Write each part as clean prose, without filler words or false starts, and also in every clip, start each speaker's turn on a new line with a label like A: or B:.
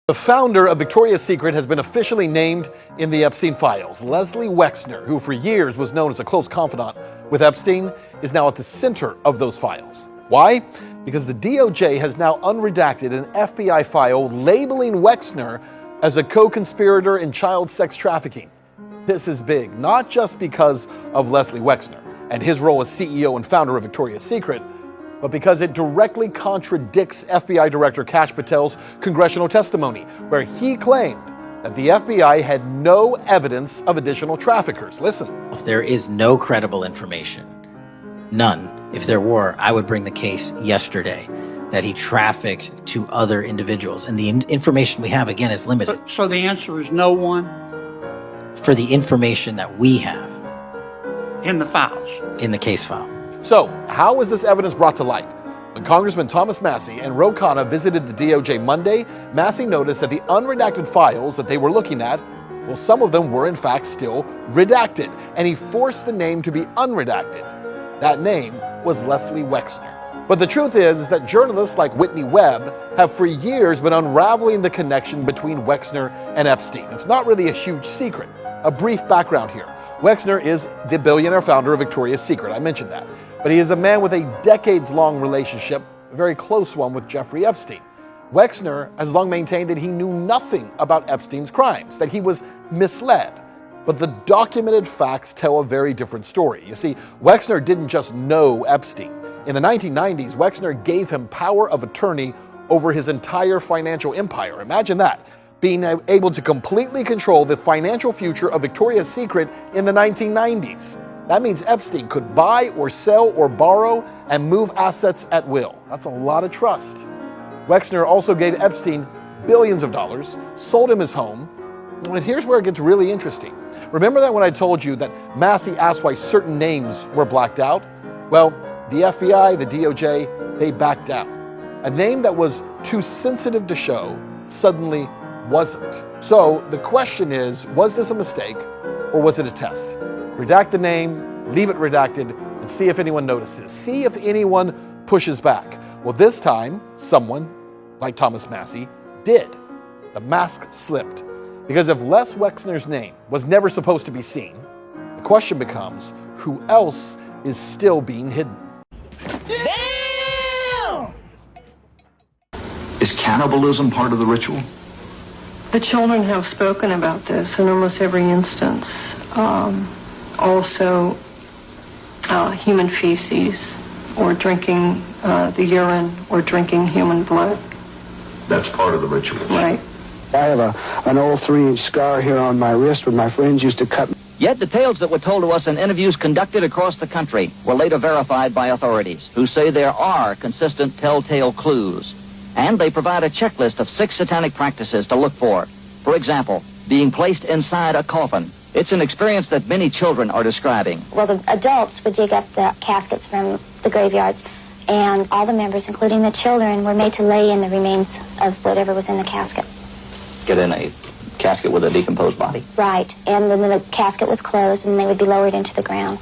A: The founder of Victoria's Secret has been officially named in the Epstein files. Leslie Wexner, who for years was known as a close confidant with Epstein, is now at the center of those files. Why? Because the DOJ has now unredacted an FBI file labeling Wexner as a co-conspirator in child sex trafficking. This is big, not just because of Leslie Wexner and his role as CEO and founder of Victoria's Secret, but because it directly contradicts FBI Director Kash Patel's congressional testimony, where he claimed that the FBI had no evidence of additional traffickers. Listen.
B: There is no credible information. None. If there were, I would bring the case yesterday that he trafficked to other individuals. And the information we have, again, is limited.
C: So the answer is no one?
B: For the information that we have.
C: In the files?
B: In the case file.
A: So, how was this evidence brought to light? When Congressman Thomas Massie and Ro Khanna visited the DOJ Monday, Massie noticed that the unredacted files that they were looking at, well, some of them were in fact still redacted, and he forced the name to be unredacted. That name was Leslie Wexner. But the truth is that journalists like Whitney Webb have for years been unraveling the connection between Wexner and Epstein. It's not really a huge secret. A brief background here. Wexner is the billionaire founder of Victoria's Secret. I mentioned that. But he is a man with a decades-long relationship, a very close one, with Jeffrey Epstein. Wexner has long maintained that he knew nothing about Epstein's crimes, that he was misled. But the documented facts tell a very different story. You see, Wexner didn't just know Epstein. In the 1990s, Wexner gave him power of attorney over his entire financial empire. Imagine that, being able to completely control the financial future of Victoria's Secret in the 1990s. That means Epstein could buy or sell or borrow and move assets at will. That's a lot of trust. Wexner also gave Epstein billions of dollars, sold him his home. And here's where it gets really interesting. Remember that when I told you that Massie asked why certain names were blacked out? Well, the FBI, the DOJ, they backed down. A name that was too sensitive to show suddenly wasn't. So the question is, was this a mistake or was it a test? Redact the name, leave it redacted, and see if anyone notices. See if anyone pushes back. Well, this time, someone, like Thomas Massie, did. The mask slipped. Because if Les Wexner's name was never supposed to be seen, the question becomes, who else is still being hidden?
D: Damn! Is cannibalism part of the ritual?
E: The children have spoken about this in almost every instance. Also, human feces, or drinking the urine, or drinking human blood.
D: That's part of the ritual.
E: Right.
F: I have an old 3-inch scar here on my wrist where my friends used to cut me.
G: Yet details that were told to us in interviews conducted across the country were later verified by authorities, who say there are consistent telltale clues. And they provide a checklist of 6 satanic practices to look for. For example, being placed inside a coffin. It's an experience that many children are describing.
H: Well, the adults would dig up the caskets from the graveyards, and all the members, including the children, were made to lay in the remains of whatever was in the casket.
G: Get in a casket with a decomposed body.
H: Right, and then the casket was closed, and they would be lowered into the ground.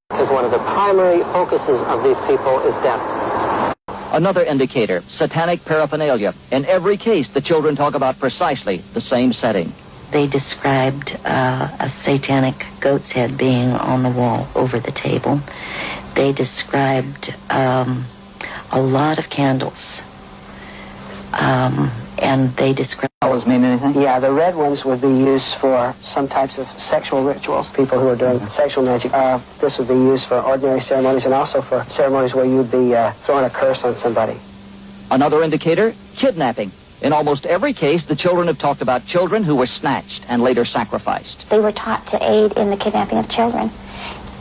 I: Because one of the primary focuses of these people is death.
G: Another indicator, satanic paraphernalia. In every case, the children talk about precisely the same setting.
J: They described a satanic goat's head being on the wall over the table. They described a lot of candles. And they described...
G: Colors mean anything?
I: Yeah, the red ones would be used for some types of sexual rituals. People who are doing sexual magic. This would be used for ordinary ceremonies and also for ceremonies where you'd be throwing a curse on somebody.
G: Another indicator, kidnapping. In almost every case, the children have talked about children who were snatched and later sacrificed.
H: They were taught to aid in the kidnapping of children.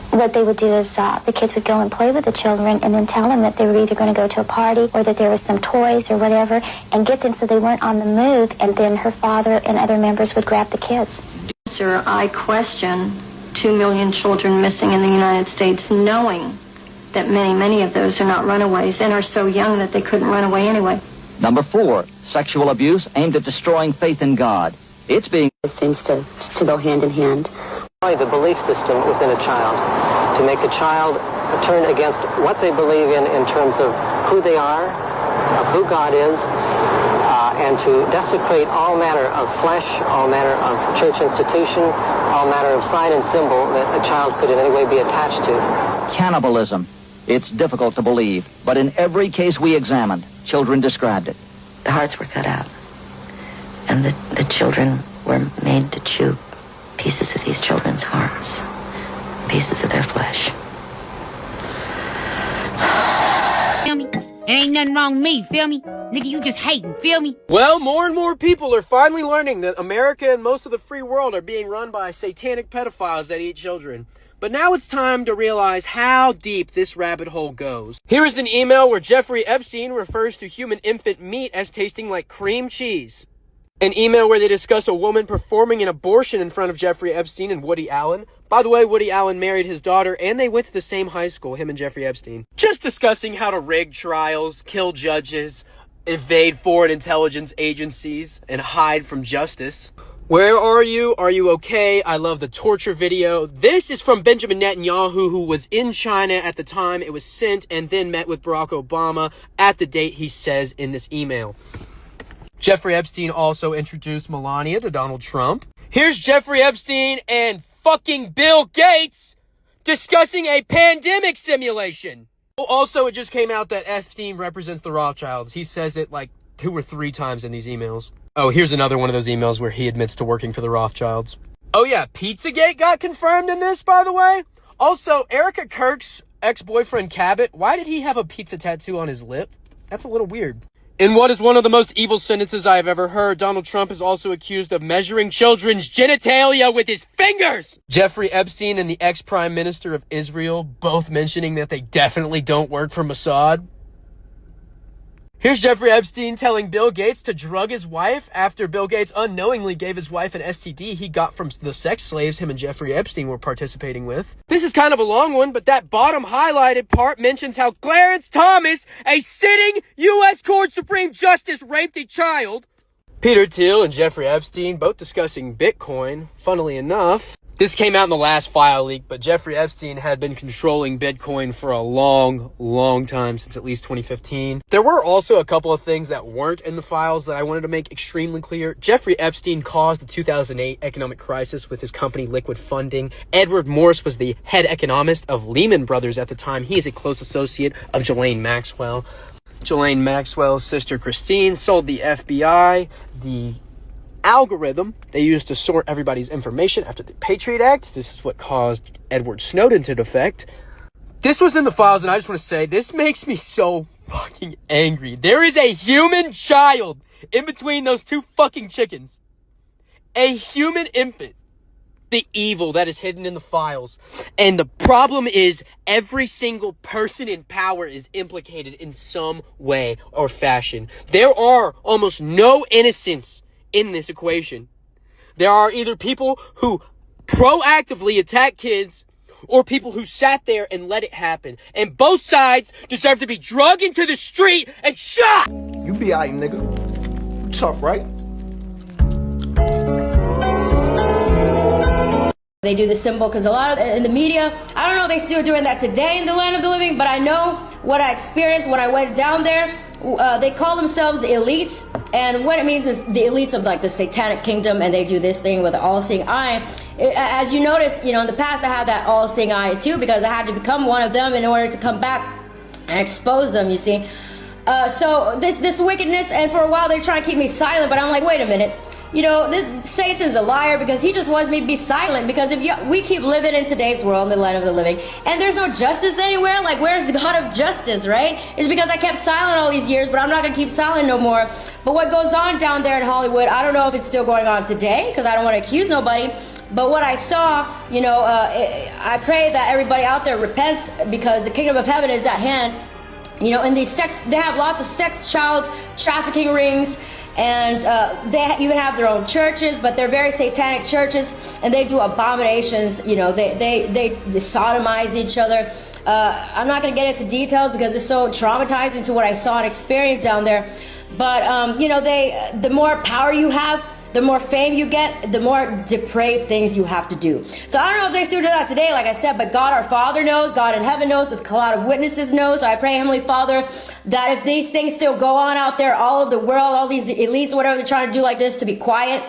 H: What they would do is the kids would go and play with the children and then tell them that they were either going to go to a party or that there was some toys or whatever and get them so they weren't on the move, and then her father and other members would grab the kids.
E: Sir, I question 2 million children missing in the United States, knowing that many of those are not runaways and are so young that they couldn't run away anyway.
G: Number 4, sexual abuse aimed at destroying faith in God. It's being...
K: It seems to go hand in hand.
I: The belief system within a child, to make a child turn against what they believe in terms of who they are, of who God is,
L: and to desecrate all manner of flesh, all manner of church institution, all manner of sign and symbol that a child could in any way be attached to.
G: Cannibalism. It's difficult to believe, but in every case we examined, children described it.
J: The hearts were cut out, and the children were made to chew pieces of these children's hearts, pieces of their flesh.
M: Feel me? It ain't nothing wrong with me, feel me? Nigga, you just hating, feel me?
N: Well, more and more people are finally learning that America and most of the free world are being run by satanic pedophiles that eat children. But now it's time to realize how deep this rabbit hole goes. Here is an email where Jeffrey Epstein refers to human infant meat as tasting like cream cheese. An email where they discuss a woman performing an abortion in front of Jeffrey Epstein and Woody Allen. By the way, Woody Allen married his daughter, and they went to the same high school, him and Jeffrey Epstein. Just discussing how to rig trials, kill judges, evade foreign intelligence agencies, and hide from justice. Where are you? Are you okay? I love the torture video. This is from Benjamin Netanyahu, who was in China at the time it was sent, and then met with Barack Obama at the date he says in this email. Jeffrey Epstein also introduced Melania to Donald Trump. Here's Jeffrey Epstein and fucking Bill Gates discussing a pandemic simulation. Also, it just came out that Epstein represents the Rothschilds. He says it like 2 or 3 times in these emails. Oh, here's another one of those emails where he admits to working for the Rothschilds. Oh yeah, Pizzagate got confirmed in this, by the way. Also, Erica Kirk's ex-boyfriend Cabot, why did he have a pizza tattoo on his lip? That's a little weird. In what is one of the most evil sentences I have ever heard, Donald Trump is also accused of measuring children's genitalia with his fingers! Jeffrey Epstein and the ex-prime minister of Israel both mentioning that they definitely don't work for Mossad. Here's Jeffrey Epstein telling Bill Gates to drug his wife after Bill Gates unknowingly gave his wife an STD he got from the sex slaves him and Jeffrey Epstein were participating with. This is kind of a long one, but that bottom highlighted part mentions how Clarence Thomas, a sitting U.S. Court Supreme Justice, raped a child. Peter Thiel and Jeffrey Epstein both discussing Bitcoin, funnily enough. This came out in the last file leak, but Jeffrey Epstein had been controlling Bitcoin for a long, long time, since at least 2015. There were also a couple of things that weren't in the files that I wanted to make extremely clear. Jeffrey Epstein caused the 2008 economic crisis with his company Liquid Funding. Edward Morse was the head economist of Lehman Brothers at the time. He is a close associate of Ghislaine Maxwell. Ghislaine Maxwell's sister Christine sold the FBI the algorithm they used to sort everybody's information after the Patriot Act. This is what caused Edward Snowden to defect. This was in the files, and I just want to say, this makes me so fucking angry. There is a human child in between those 2 fucking chickens. A human infant. The evil that is hidden in the files. And the problem is every single person in power is implicated in some way or fashion. There are almost no innocents in this equation. There are either people who proactively attack kids or people who sat there and let it happen. And both sides deserve to be dragged into the street and shot!
O: You be alright, nigga. Tough, right?
P: They do the symbol because a lot of in the media, I don't know if they're still doing that today in the land of the living, but I know what I experienced when I went down there. They call themselves the elites, and what it means is the elites of like the satanic kingdom, and they do this thing with the all-seeing eye. As you notice, you know, in the past I had that all-seeing eye too, because I had to become one of them in order to come back and expose them, you see. So this wickedness, and for a while they're trying to keep me silent, but I'm like, wait a minute. You know, Satan's a liar because he just wants me to be silent, because if we keep living in today's world, in the land of the living, and there's no justice anywhere, like where's the God of justice, right? It's because I kept silent all these years, but I'm not going to keep silent no more. But what goes on down there in Hollywood, I don't know if it's still going on today, because I don't want to accuse nobody, but what I saw, you know, I pray that everybody out there repents, because the kingdom of heaven is at hand. You know, and they have lots of sex child trafficking rings, and they even have their own churches, but they're very satanic churches, and they do abominations. You know, they sodomize each other. I'm not going to get into details because it's so traumatizing to what I saw and experienced down there. But you know, the more power you have, the more fame you get, the more depraved things you have to do. So I don't know if they still do that today, like I said, but God our Father knows, God in heaven knows, the cloud of witnesses knows. So I pray, Heavenly Father, that if these things still go on out there, all of the world, all these elites, whatever they're trying to do like this, to be quiet,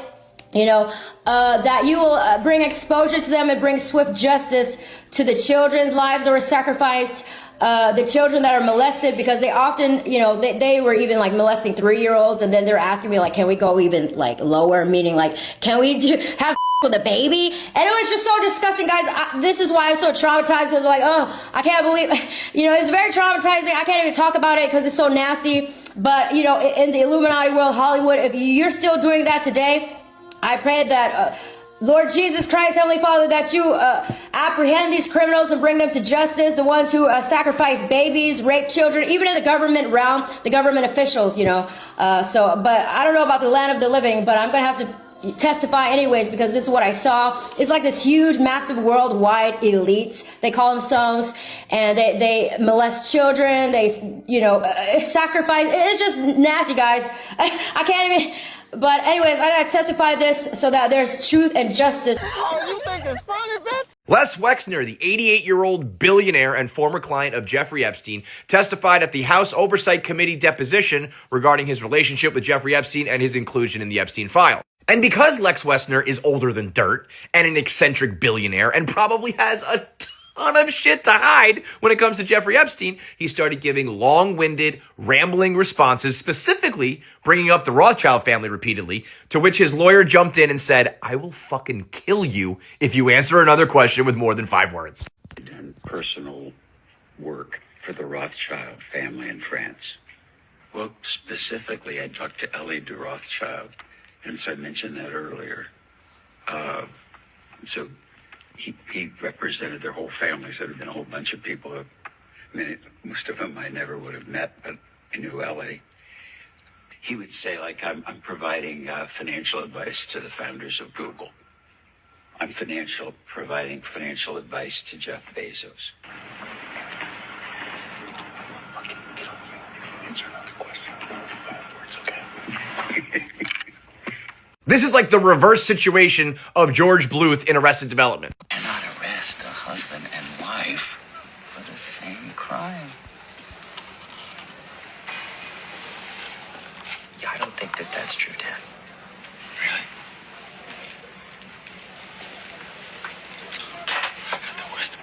P: that you will bring exposure to them and bring swift justice to the children's lives that were sacrificed, the children that are molested, because they often, they were even like molesting 3-year-olds, and then they're asking me like, can we go even like lower, meaning like, can we have with a baby? And it was just so disgusting, guys. This is why I'm so traumatized, because like, oh, I can't believe, it's very traumatizing. I can't even talk about it because it's so nasty. But in the Illuminati world, Hollywood, if you're still doing that today, I pray that Lord Jesus Christ, Heavenly Father, that you apprehend these criminals and bring them to justice, the ones who sacrifice babies, rape children, even in the government realm, the government officials, but I don't know about the land of the living, but I'm going to have to testify anyways, because this is what I saw. It's like this huge, massive, worldwide elites, they call themselves, and they molest children, they, sacrifice. It's just nasty, guys. I can't even... But anyways, I gotta testify this so that there's truth and justice.
Q: Oh, you think it's funny, bitch? Les Wexner, the 88-year-old billionaire and former client of Jeffrey Epstein, testified at the House Oversight Committee deposition regarding his relationship with Jeffrey Epstein and his inclusion in the Epstein file. And because Lex Wexner is older than dirt and an eccentric billionaire and probably has a ton of shit to hide when it comes to Jeffrey Epstein, he started giving long-winded, rambling responses, specifically bringing up the Rothschild family repeatedly, to which his lawyer jumped in and said, "I will fucking kill you if you answer another question with more than 5 words."
R: Done personal work for the Rothschild family in France. Well, specifically, I talked to Ellie de Rothschild, and so I mentioned that earlier. So he represented their whole family, so there had been a whole bunch of people. Most of them I never would have met, but I knew Ellie. He would say, like, I'm providing financial advice to the founders of Google. I'm providing financial advice to Jeff Bezos. Answer another question. 5 words, okay?
Q: This is like the reverse situation of George Bluth in Arrested Development.
R: Cannot arrest a husband and wife for the same crime. Yeah, I don't think that that's true, Dad. Really? I got the worst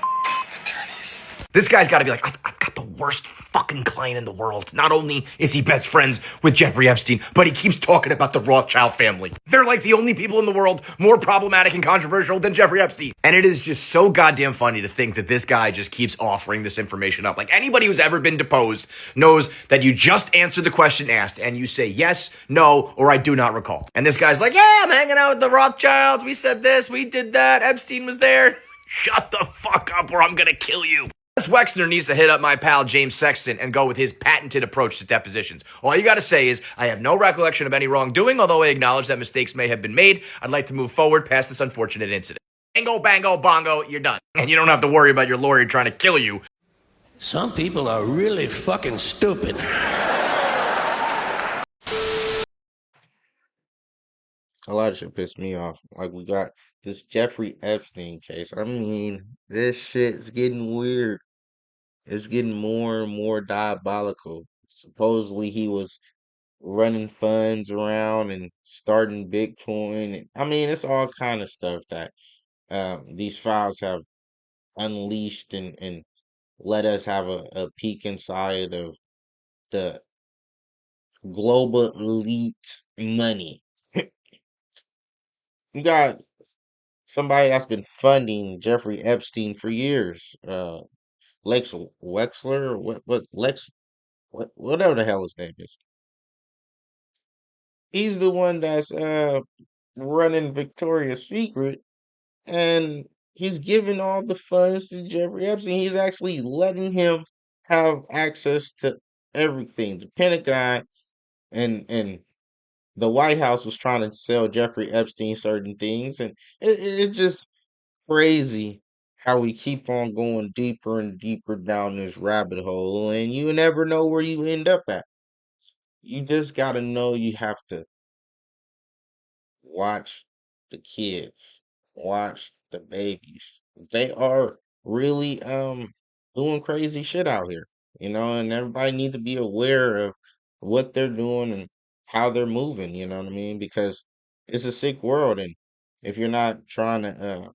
R: attorneys.
Q: This guy's got to be like, I've got the worst fucking client in the world. Not only is he best friends with Jeffrey Epstein, but he keeps talking about the Rothschild family. They're like the only people in the world more problematic and controversial than Jeffrey Epstein. And it is just so goddamn funny to think that this guy just keeps offering this information up. Like, anybody who's ever been deposed knows that you just answer the question asked and you say yes, no, or I do not recall. And this guy's like, yeah, I'm hanging out with the Rothschilds. We said this, we did that. Epstein was there. Shut the fuck up or I'm gonna kill you. Les Wexner needs to hit up my pal James Sexton and go with his patented approach to depositions. All you gotta say is, I have no recollection of any wrongdoing, although I acknowledge that mistakes may have been made. I'd like to move forward past this unfortunate incident. Bango, bango, bongo, you're done. And you don't have to worry about your lawyer trying to kill you.
S: Some people are really fucking stupid.
T: A lot of shit pissed me off. Like, we got this Jeffrey Epstein case. I mean, this shit's getting weird. It's getting more and more diabolical. Supposedly he was running funds around and starting Bitcoin. I mean, it's all kind of stuff that these files have unleashed and let us have a peek inside of the global elite money. You got somebody that's been funding Jeffrey Epstein for years. Lex Wexler, or whatever the hell his name is. He's the one that's running Victoria's Secret, and he's giving all the funds to Jeffrey Epstein. He's actually letting him have access to everything. The Pentagon and the White House was trying to sell Jeffrey Epstein certain things, and it's just crazy how we keep on going deeper and deeper down this rabbit hole, and you never know where you end up at. You just gotta know you have to watch the kids, watch the babies. They are really doing crazy shit out here, and everybody needs to be aware of what they're doing and how they're moving, you know what I mean? Because it's a sick world, and if you're not trying to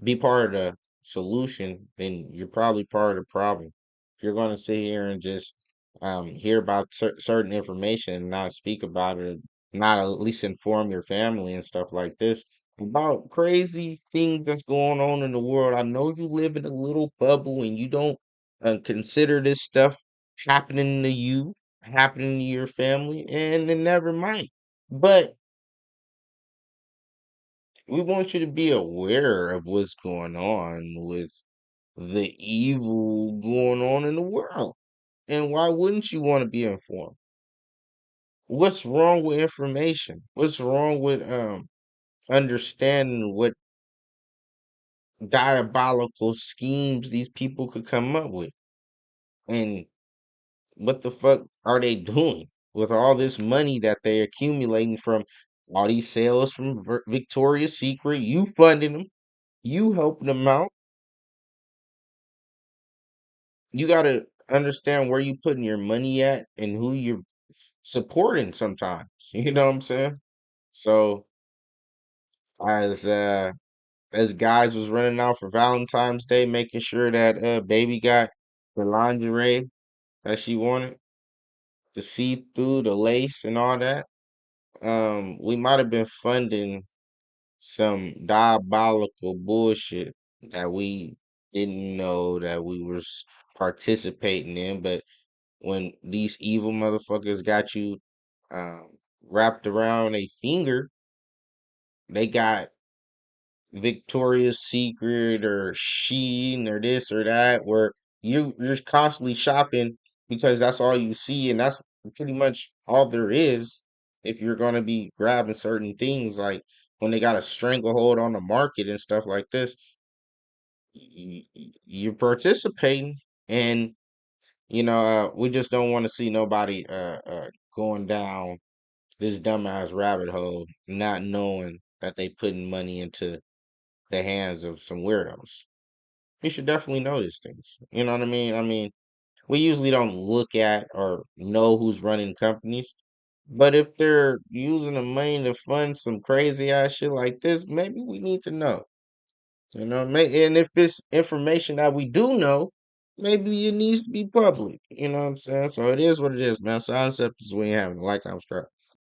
T: be part of the solution, then you're probably part of the problem. If you're going to sit here and just hear about certain information and not speak about it, not at least inform your family and stuff like this about crazy things that's going on in the world. I know you live in a little bubble and you don't consider this stuff happening to you, happening to your family, and it never might. But we want you to be aware of what's going on with the evil going on in the world. And why wouldn't you want to be informed? What's wrong with information? What's wrong with understanding what diabolical schemes these people could come up with? And what the fuck are they doing with all this money that they're accumulating from all these sales from Victoria's Secret? You funding them, you helping them out. You got to understand where you putting your money at and who you're supporting sometimes. You know what I'm saying? So as guys was running out for Valentine's Day, making sure that baby got the lingerie that she wanted, the see through, the lace and all that. We might have been funding some diabolical bullshit that we didn't know that we were participating in, but when these evil motherfuckers got you um, wrapped around a finger, they got Victoria's Secret or Shein or this or that, where you're constantly shopping because that's all you see, and that's pretty much all there is. If you're gonna be grabbing certain things, like when they got a stranglehold on the market and stuff like this, you're participating, and we just don't want to see nobody going down this dumbass rabbit hole, not knowing that they putting money into the hands of some weirdos. You should definitely know these things. You know what I mean? I mean, we usually don't look at or know who's running companies, but if they're using the money to fund some crazy ass shit like this, maybe we need to know. And if it's information that we do know, maybe it needs to be public. You know what I'm saying? So it is what it is, man. Silence up is we ain't having like I'm struck.